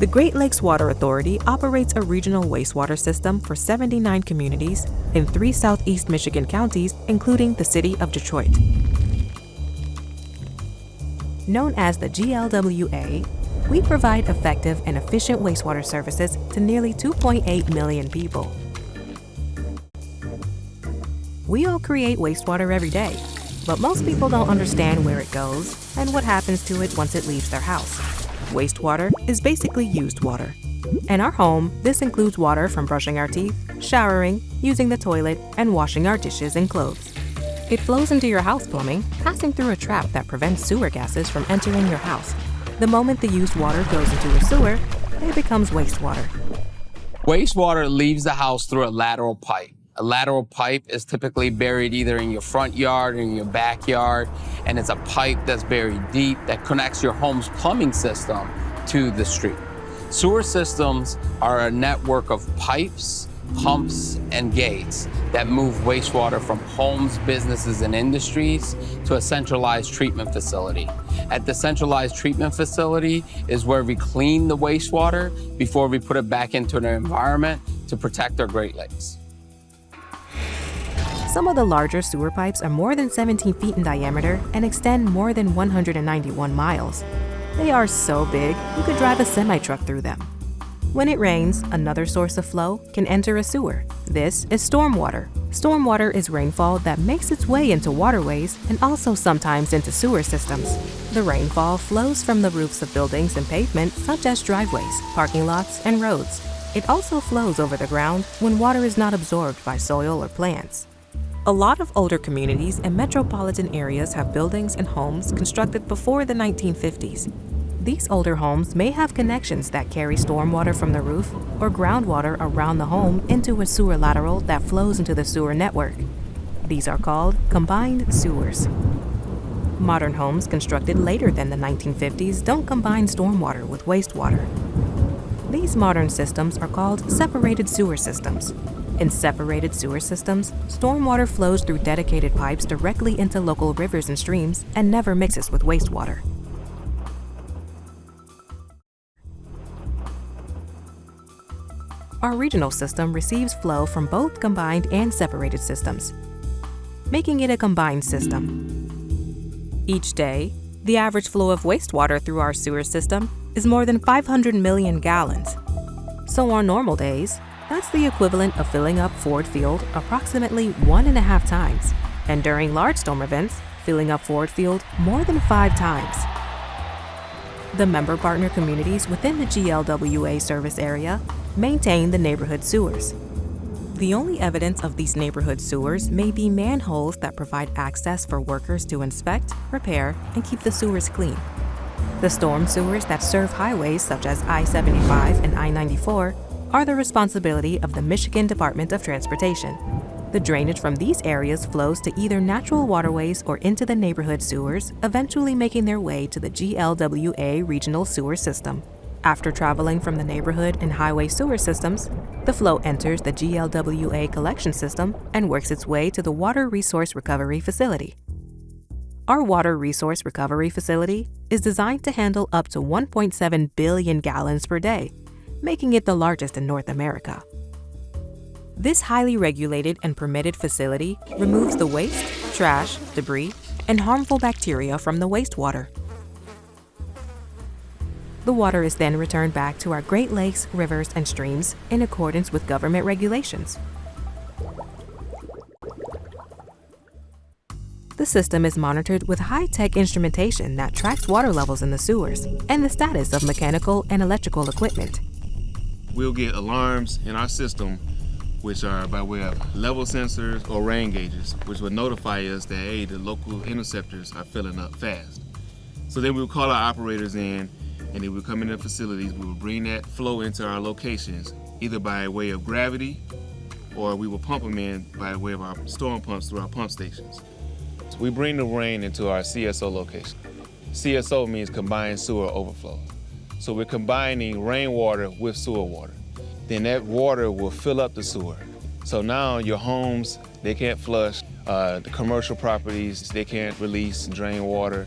The Great Lakes Water Authority operates a regional wastewater system for 79 communities in 3 southeast Michigan counties, including the city of Detroit. Known as the GLWA, we provide effective and efficient wastewater services to nearly 2.8 million people. We all create wastewater every day, but most people don't understand where it goes and what happens to it once it leaves their house. Wastewater is basically used water. In our home, this includes water from brushing our teeth, showering, using the toilet, and washing our dishes and clothes. It flows into your house plumbing, passing through a trap that prevents sewer gases from entering your house. The moment the used water goes into a sewer, it becomes wastewater. Wastewater leaves the house through a lateral pipe. A lateral pipe is typically buried either in your front yard or in your backyard, and it's a pipe that's buried deep that connects your home's plumbing system to the street. Sewer systems are a network of pipes, pumps, and gates that move wastewater from homes, businesses, and industries to a centralized treatment facility. At the centralized treatment facility is where we clean the wastewater before we put it back into the environment to protect our Great Lakes. Some of the larger sewer pipes are more than 17 feet in diameter and extend more than 191 miles. They are so big, you could drive a semi-truck through them. When it rains, another source of flow can enter a sewer. This is stormwater. Stormwater is rainfall that makes its way into waterways and also sometimes into sewer systems. The rainfall flows from the roofs of buildings and pavement such as driveways, parking lots, and roads. It also flows over the ground when water is not absorbed by soil or plants. A lot of older communities and metropolitan areas have buildings and homes constructed before the 1950s. These older homes may have connections that carry stormwater from the roof or groundwater around the home into a sewer lateral that flows into the sewer network. These are called combined sewers. Modern homes constructed later than the 1950s don't combine stormwater with wastewater. These modern systems are called separated sewer systems. In separated sewer systems, stormwater flows through dedicated pipes directly into local rivers and streams and never mixes with wastewater. Our regional system receives flow from both combined and separated systems, making it a combined system. Each day, the average flow of wastewater through our sewer system is more than 500 million gallons. So on normal days, that's the equivalent of filling up Ford Field approximately 1.5 times, and during large storm events, filling up Ford Field more than 5 times. The member partner communities within the GLWA service area maintain the neighborhood sewers. The only evidence of these neighborhood sewers may be manholes that provide access for workers to inspect, repair, and keep the sewers clean. The storm sewers that serve highways such as I-75 and I-94 are the responsibility of the Michigan Department of Transportation. The drainage from these areas flows to either natural waterways or into the neighborhood sewers, eventually making their way to the GLWA regional sewer system. After traveling from the neighborhood and highway sewer systems, the flow enters the GLWA collection system and works its way to the Water Resource Recovery Facility. Our Water Resource Recovery Facility is designed to handle up to 1.7 billion gallons per day, making it the largest in North America. This highly regulated and permitted facility removes the waste, trash, debris, and harmful bacteria from the wastewater. The water is then returned back to our Great Lakes, rivers, and streams in accordance with government regulations. The system is monitored with high-tech instrumentation that tracks water levels in the sewers and the status of mechanical and electrical equipment. We'll get alarms in our system, which are by way of level sensors or rain gauges, which will notify us that, hey, the local interceptors are filling up fast. So then we'll call our operators in, and then we'll come into the facilities, we will bring that flow into our locations, either by way of gravity, or we will pump them in by way of our storm pumps through our pump stations. So we bring the rain into our CSO location. CSO means combined sewer overflow. So we're combining rainwater with sewer water. Then that water will fill up the sewer. So now your homes, they can't flush. The commercial properties, they can't release and drain water.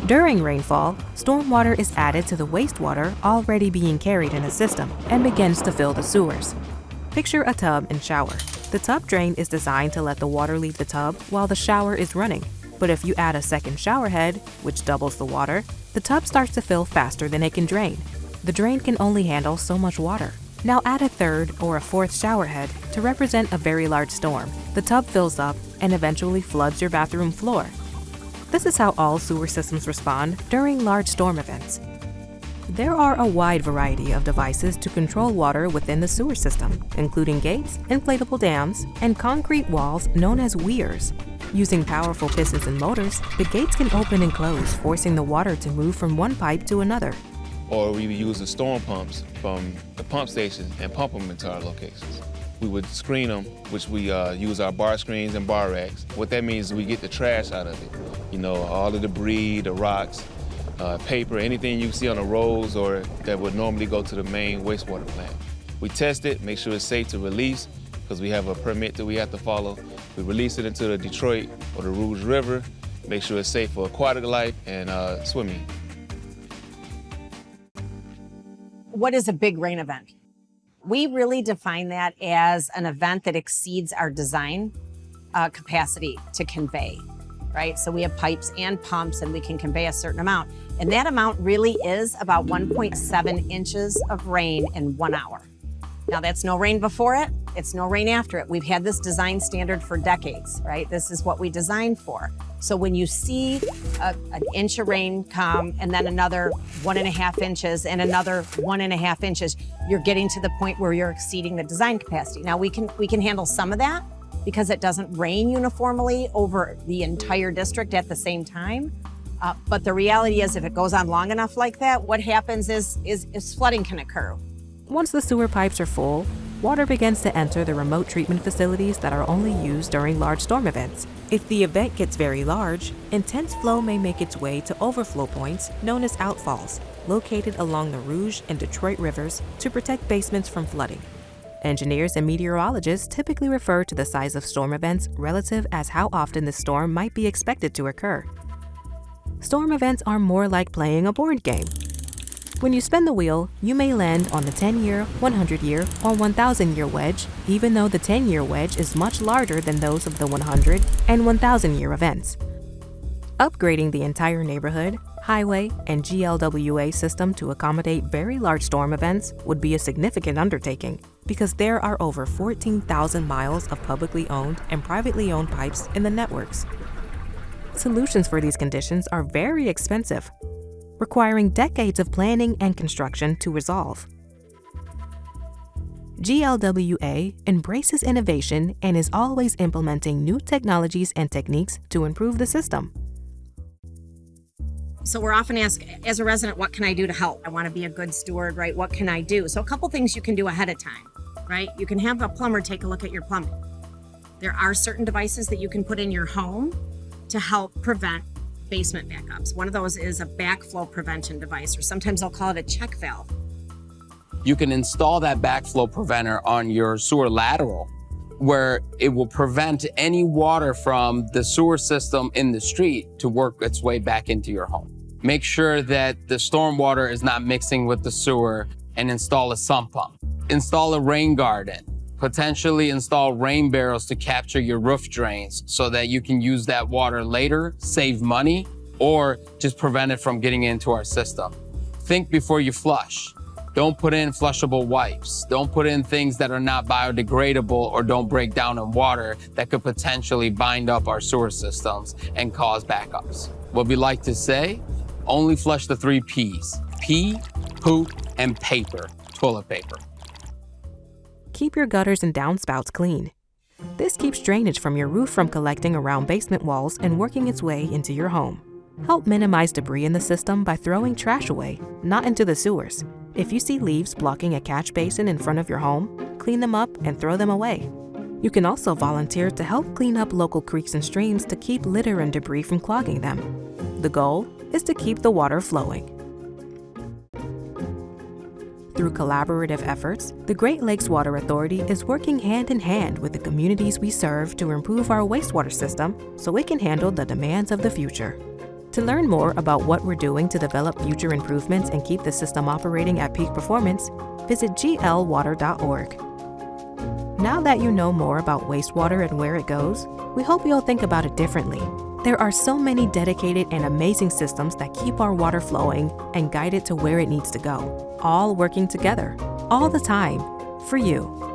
During rainfall, stormwater is added to the wastewater already being carried in a system and begins to fill the sewers. Picture a tub and shower. The tub drain is designed to let the water leave the tub while the shower is running. But if you add a second shower head, which doubles the water, the tub starts to fill faster than it can drain. The drain can only handle so much water. Now add a third or a fourth shower head to represent a very large storm. The tub fills up and eventually floods your bathroom floor. This is how all sewer systems respond during large storm events. There are a wide variety of devices to control water within the sewer system, including gates, inflatable dams, and concrete walls known as weirs. Using powerful pistons and motors, the gates can open and close, forcing the water to move from one pipe to another. Or we would use the storm pumps from the pump stations and pump them into our locations. We would screen them, which we use our bar screens and bar racks. What that means is we get the trash out of it. You know, all the debris, the rocks, paper, anything you see on the roads or that would normally go to the main wastewater plant. We test it, make sure it's safe to release, because we have a permit that we have to follow. We release it into the Detroit or the Rouge River, make sure it's safe for aquatic life and swimming. What is a big rain event? We really define that as an event that exceeds our design capacity to convey, right? So we have pipes and pumps and we can convey a certain amount. And that amount really is about 1.7 inches of rain in 1 hour. Now that's no rain before it, it's no rain after it. We've had this design standard for decades, right? This is what we designed for. So when you see an inch of rain come and then another 1.5 inches and another 1.5 inches, you're getting to the point where you're exceeding the design capacity. Now we can handle some of that because it doesn't rain uniformly over the entire district at the same time. But the reality is if it goes on long enough like that, what happens is flooding can occur. Once the sewer pipes are full, water begins to enter the remote treatment facilities that are only used during large storm events. If the event gets very large, intense flow may make its way to overflow points known as outfalls, located along the Rouge and Detroit rivers to protect basements from flooding. Engineers and meteorologists typically refer to the size of storm events relative as how often the storm might be expected to occur. Storm events are more like playing a board game. When you spin the wheel, you may land on the 10-year, 100-year, or 1,000-year wedge, even though the 10-year wedge is much larger than those of the 100 and 1,000-year events. Upgrading the entire neighborhood, highway, and GLWA system to accommodate very large storm events would be a significant undertaking because there are over 14,000 miles of publicly owned and privately owned pipes in the networks. Solutions for these conditions are very expensive, requiring decades of planning and construction to resolve. GLWA embraces innovation and is always implementing new technologies and techniques to improve the system. So we're often asked, as a resident, what can I do to help? I want to be a good steward, right? What can I do? So a couple things you can do ahead of time, right? You can have a plumber take a look at your plumbing. There are certain devices that you can put in your home to help prevent basement backups. One of those is a backflow prevention device, or sometimes I'll call it a check valve. You can install that backflow preventer on your sewer lateral where it will prevent any water from the sewer system in the street to work its way back into your home. Make sure that the storm water is not mixing with the sewer and install a sump pump. Install a rain garden. Potentially install rain barrels to capture your roof drains so that you can use that water later, save money, or just prevent it from getting into our system. Think before you flush. Don't put in flushable wipes. Don't put in things that are not biodegradable or don't break down in water that could potentially bind up our sewer systems and cause backups. What we like to say, only flush the 3 Ps: pee, poop, and paper, toilet paper. Keep your gutters and downspouts clean. This keeps drainage from your roof from collecting around basement walls and working its way into your home. Help minimize debris in the system by throwing trash away, not into the sewers. If you see leaves blocking a catch basin in front of your home, clean them up and throw them away. You can also volunteer to help clean up local creeks and streams to keep litter and debris from clogging them. The goal is to keep the water flowing. through collaborative efforts, the Great Lakes Water Authority is working hand in hand with the communities we serve to improve our wastewater system so it can handle the demands of the future. To learn more about what we're doing to develop future improvements and keep the system operating at peak performance, visit glwater.org. Now that you know more about wastewater and where it goes, we hope you'll think about it differently. There are so many dedicated and amazing systems that keep our water flowing and guide it to where it needs to go, all working together, all the time, for you.